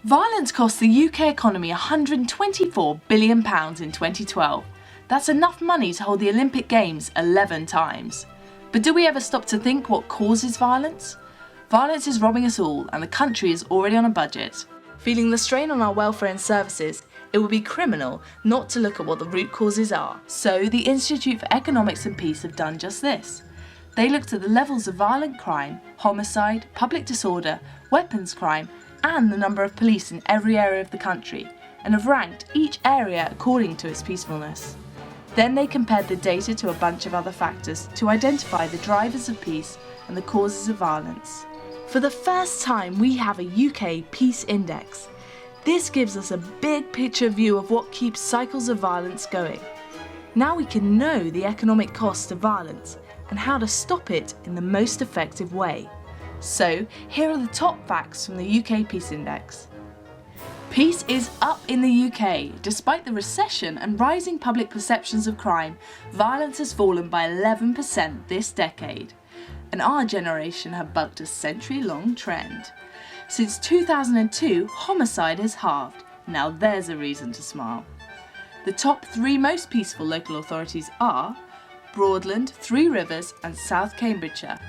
Violence cost the UK economy £124 billion in 2012. That's enough money to hold the Olympic Games 11 times. But do we ever stop to think what causes violence? Violence is robbing us all, and the country is already on a budget. Feeling the strain on our welfare and services, it would be criminal not to look at what the root causes are. So the Institute for Economics and Peace have done just this. They looked at the levels of violent crime, homicide, public disorder, weapons crime, and the number of police in every area of the country, and have ranked each area according to its peacefulness. Then they compared the data to a bunch of other factors to identify the drivers of peace and the causes of violence. For the first time, we have a UK Peace Index. This gives us a big picture view of what keeps cycles of violence going. Now we can know the economic cost of violence and how to stop it in the most effective way. So, here are the top facts from the UK Peace Index. Peace is up in the UK. Despite the recession and rising public perceptions of crime, violence has fallen by 11% this decade. And our generation have bucked a century-long trend. Since 2002, homicide has halved. Now there's a reason to smile. The top 3 most peaceful local authorities are Broadland, Three Rivers and South Cambridgeshire.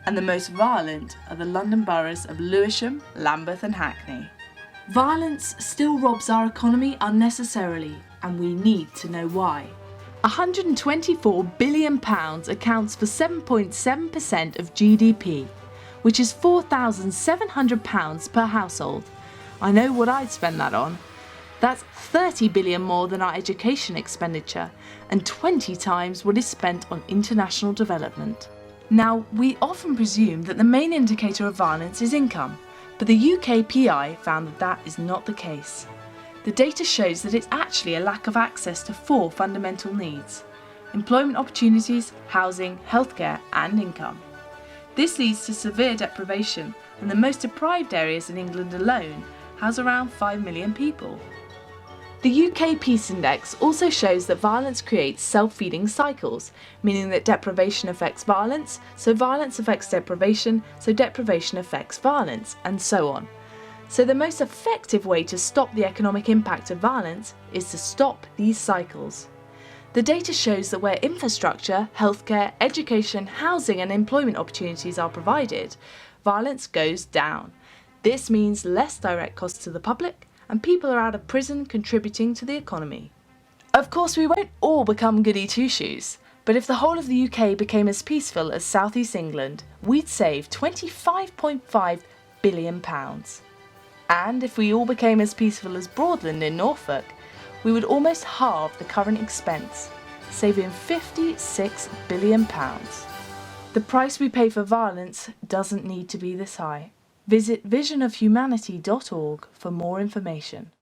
And the most violent are the London boroughs of Lewisham, Lambeth and Hackney. Violence still robs our economy unnecessarily, and we need to know why. £124 billion accounts for 7.7% of GDP, which is £4,700 per household. I know what I'd spend that on. That's £30 billion more than our education expenditure, and 20 times what is spent on international development. Now, we often presume that the main indicator of violence is income, but the UKPI found that that is not the case. The data shows that it's actually a lack of access to 4 fundamental needs: employment opportunities, housing, healthcare and income. This leads to severe deprivation, and the most deprived areas in England alone house around 5 million people. The UK Peace Index also shows that violence creates self-feeding cycles, meaning that deprivation affects violence, so violence affects deprivation, so deprivation affects violence, and so on. So the most effective way to stop the economic impact of violence is to stop these cycles. The data shows that where infrastructure, healthcare, education, housing and employment opportunities are provided, violence goes down. This means less direct costs to the public, and people are out of prison contributing to the economy. Of course, we won't all become goody two-shoes, but if the whole of the UK became as peaceful as South East England, we'd save £25.5 billion. And if we all became as peaceful as Broadland in Norfolk, we would almost halve the current expense, saving £56 billion. The price we pay for violence doesn't need to be this high. Visit visionofhumanity.org for more information.